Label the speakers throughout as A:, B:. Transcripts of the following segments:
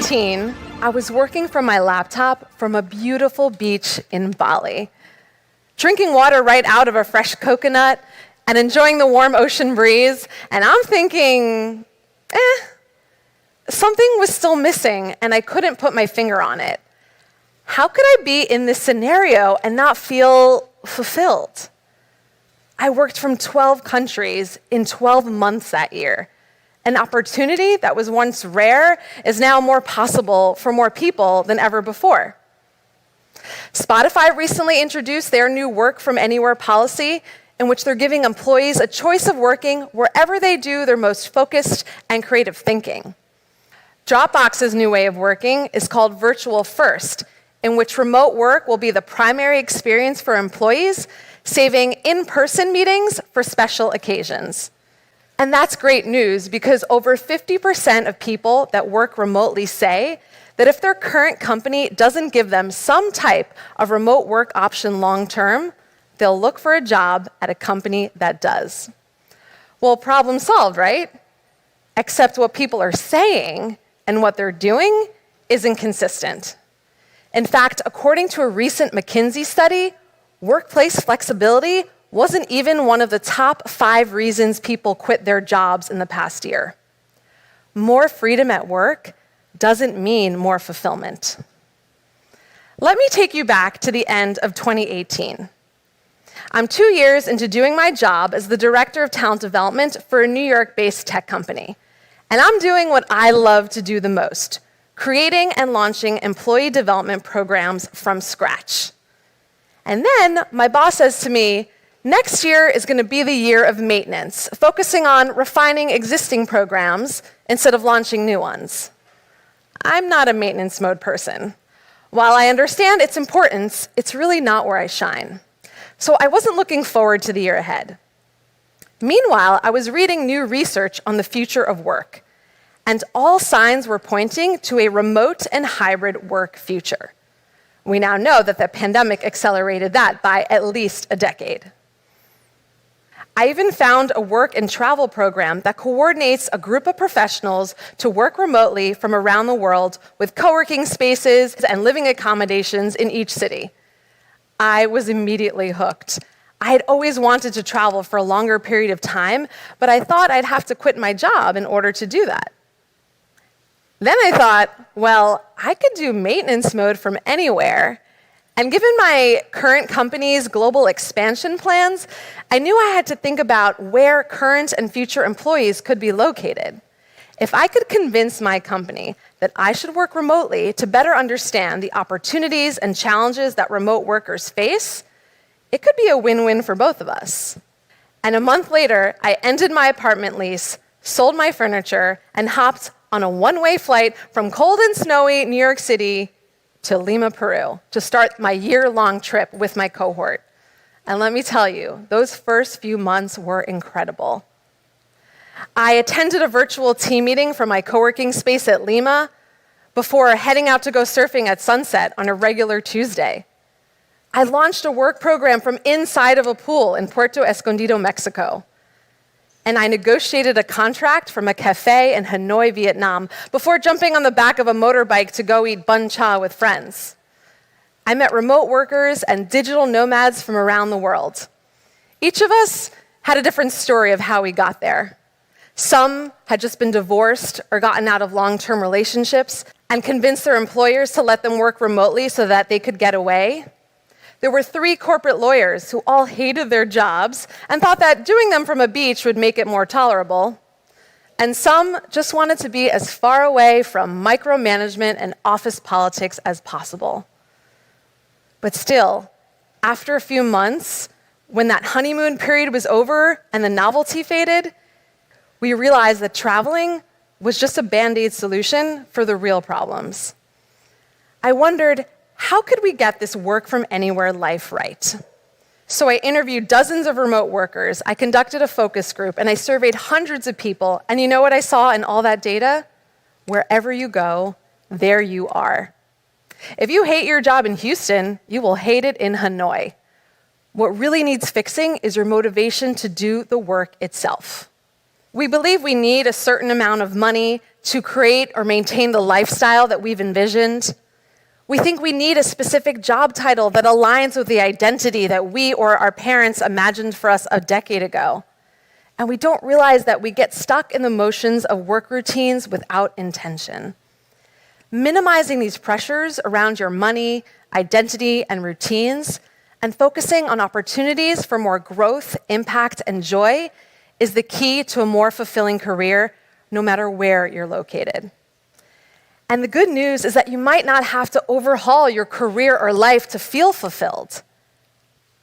A: 2018, I was working from my laptop from a beautiful beach in Bali, drinking water right out of a fresh coconut and enjoying the warm ocean breeze, and I'm thinking, something was still missing and I couldn't put my finger on it. How could I be in this scenario and not feel fulfilled? I worked from 12 countries in 12 months that year. An opportunity that was once rare is now more possible for more people than ever before. Spotify recently introduced their new Work From Anywhere policy, in which they're giving employees a choice of working wherever they do their most focused and creative thinking. Dropbox's new way of working is called Virtual First, in which remote work will be the primary experience for employees, saving in-person meetings for special occasions. And that's great news because over 50% of people that work remotely say that if their current company doesn't give them some type of remote work option long-term, they'll look for a job at a company that does. Well, problem solved, right? Except what people are saying and what they're doing is inconsistent. In fact, according to a recent McKinsey study, workplace flexibility wasn't even one of the top 5 reasons people quit their jobs in the past year. More freedom at work doesn't mean more fulfillment. Let me take you back to the end of 2018. I'm 2 years into doing my job as the director of talent development for a New York-based tech company. And I'm doing what I love to do the most, creating and launching employee development programs from scratch. And then my boss says to me, next year is going to be the year of maintenance, focusing on refining existing programs instead of launching new ones. I'm not a maintenance mode person. While I understand its importance, it's really not where I shine. So I wasn't looking forward to the year ahead. Meanwhile, I was reading new research on the future of work, and all signs were pointing to a remote and hybrid work future. We now know that the pandemic accelerated that by at least a decade. I even found a work and travel program that coordinates a group of professionals to work remotely from around the world with co-working spaces and living accommodations in each city. I was immediately hooked. I had always wanted to travel for a longer period of time, but I thought I'd have to quit my job in order to do that. Then I thought, well, I could do maintenance mode from anywhere. And given my current company's global expansion plans, I knew I had to think about where current and future employees could be located. If I could convince my company that I should work remotely to better understand the opportunities and challenges that remote workers face, it could be a win-win for both of us. And a month later, I ended my apartment lease, sold my furniture, and hopped on a one-way flight from cold and snowy New York City to Lima, Peru, to start my year-long trip with my cohort. And let me tell you, those first few months were incredible. I attended a virtual team meeting from my co-working space at Lima before heading out to go surfing at sunset on a regular Tuesday. I launched a work program from inside of a pool in Puerto Escondido, Mexico. And I negotiated a contract from a cafe in Hanoi, Vietnam, before jumping on the back of a motorbike to go eat bun cha with friends. I met remote workers and digital nomads from around the world. Each of us had a different story of how we got there. Some had just been divorced or gotten out of long-term relationships and convinced their employers to let them work remotely so that they could get away. There were 3 corporate lawyers who all hated their jobs and thought that doing them from a beach would make it more tolerable. And some just wanted to be as far away from micromanagement and office politics as possible. But still, after a few months, when that honeymoon period was over and the novelty faded, we realized that traveling was just a Band-Aid solution for the real problems. I wondered, how could we get this work from anywhere life right? So I interviewed dozens of remote workers, I conducted a focus group, and I surveyed hundreds of people. And you know what I saw in all that data? Wherever you go, there you are. If you hate your job in Houston, you will hate it in Hanoi. What really needs fixing is your motivation to do the work itself. We believe we need a certain amount of money to create or maintain the lifestyle that we've envisioned. We think we need a specific job title that aligns with the identity that we or our parents imagined for us a decade ago. And we don't realize that we get stuck in the motions of work routines without intention. Minimizing these pressures around your money, identity, and routines, and focusing on opportunities for more growth, impact, and joy is the key to a more fulfilling career, no matter where you're located. And the good news is that you might not have to overhaul your career or life to feel fulfilled.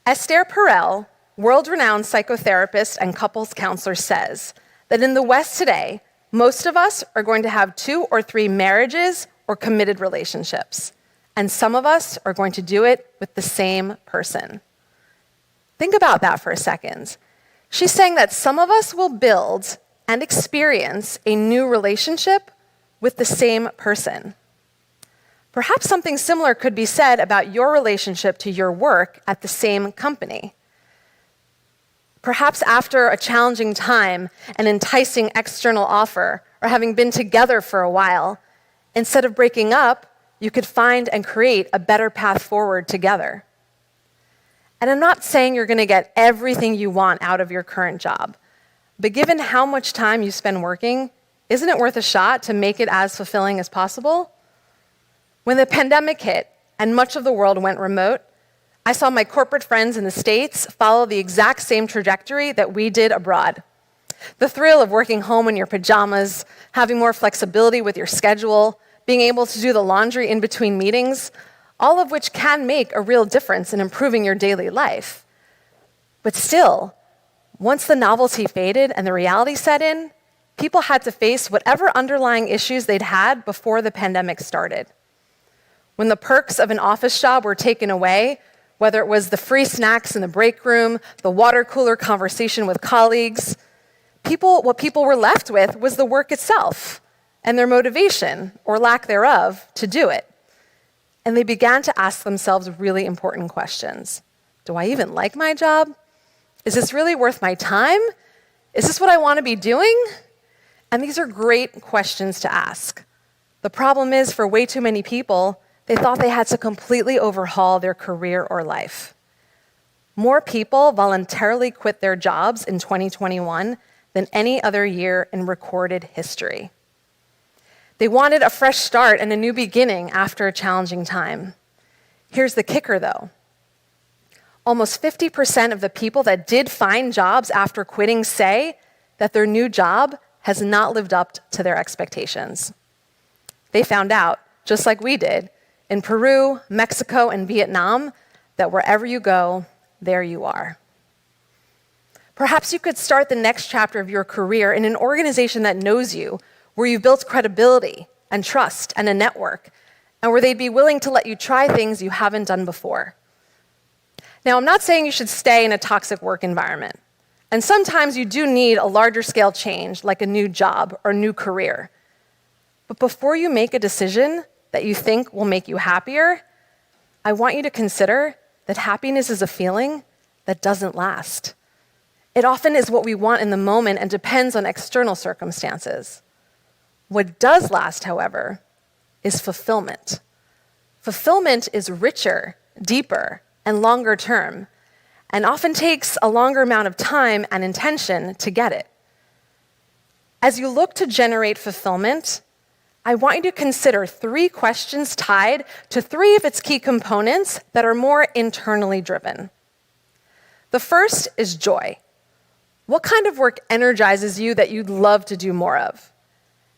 A: Esther Perel, world-renowned psychotherapist and couples counselor, says that in the West today, most of us are going to have 2 or 3 marriages or committed relationships, and some of us are going to do it with the same person. Think about that for a second. She's saying that some of us will build and experience a new relationship with the same person. Perhaps something similar could be said about your relationship to your work at the same company. Perhaps after a challenging time, an enticing external offer, or having been together for a while, instead of breaking up, you could find and create a better path forward together. And I'm not saying you're going to get everything you want out of your current job, but given how much time you spend working, isn't it worth a shot to make it as fulfilling as possible? When the pandemic hit and much of the world went remote, I saw my corporate friends in the States follow the exact same trajectory that we did abroad. The thrill of working home in your pajamas, having more flexibility with your schedule, being able to do the laundry in between meetings, all of which can make a real difference in improving your daily life. But still, once the novelty faded and the reality set in, people had to face whatever underlying issues they'd had before the pandemic started. When the perks of an office job were taken away, whether it was the free snacks in the break room, the water cooler conversation with colleagues, what people were left with was the work itself and their motivation, or lack thereof, to do it. And they began to ask themselves really important questions. Do I even like my job? Is this really worth my time? Is this what I want to be doing? And these are great questions to ask. The problem is, for way too many people, they thought they had to completely overhaul their career or life. More people voluntarily quit their jobs in 2021 than any other year in recorded history. They wanted a fresh start and a new beginning after a challenging time. Here's the kicker, though. Almost 50% of the people that did find jobs after quitting say that their new job has not lived up to their expectations. They found out, just like we did, in Peru, Mexico, and Vietnam, that wherever you go, there you are. Perhaps you could start the next chapter of your career in an organization that knows you, where you've built credibility and trust and a network, and where they'd be willing to let you try things you haven't done before. Now, I'm not saying you should stay in a toxic work environment. And sometimes you do need a larger scale change, like a new job or new career. But before you make a decision that you think will make you happier, I want you to consider that happiness is a feeling that doesn't last. It often is what we want in the moment and depends on external circumstances. What does last, however, is fulfillment. Fulfillment is richer, deeper, and longer term, and often takes a longer amount of time and intention to get it. As you look to generate fulfillment, I want you to consider 3 questions tied to 3 of its key components that are more internally driven. The first is joy. What kind of work energizes you that you'd love to do more of?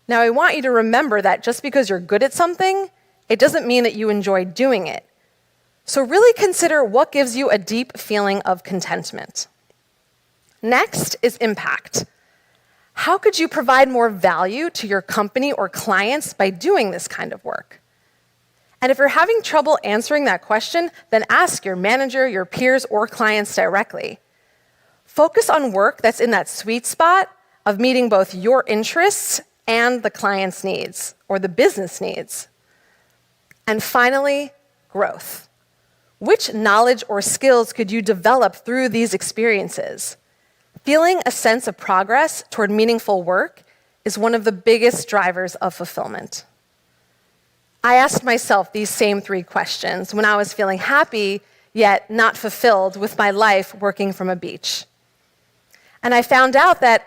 A: Now, I want you to remember that just because you're good at something, it doesn't mean that you enjoy doing it. So really consider what gives you a deep feeling of contentment. Next is impact. How could you provide more value to your company or clients by doing this kind of work? And if you're having trouble answering that question, then ask your manager, your peers, or clients directly. Focus on work that's in that sweet spot of meeting both your interests and the client's needs, or the business needs. And finally, growth. Which knowledge or skills could you develop through these experiences? Feeling a sense of progress toward meaningful work is one of the biggest drivers of fulfillment. I asked myself these same 3 questions when I was feeling happy yet not fulfilled with my life working from a beach. And I found out that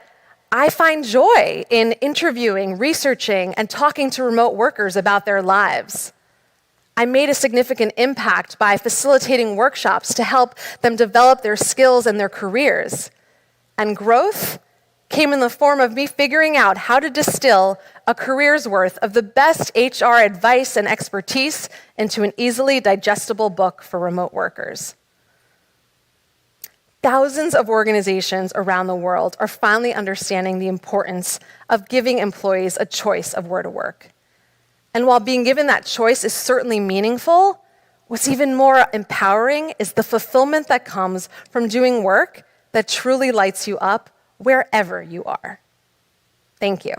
A: I find joy in interviewing, researching, and talking to remote workers about their lives. I made a significant impact by facilitating workshops to help them develop their skills and their careers. And growth came in the form of me figuring out how to distill a career's worth of the best HR advice and expertise into an easily digestible book for remote workers. Thousands of organizations around the world are finally understanding the importance of giving employees a choice of where to work. And while being given that choice is certainly meaningful, what's even more empowering is the fulfillment that comes from doing work that truly lights you up wherever you are. Thank you.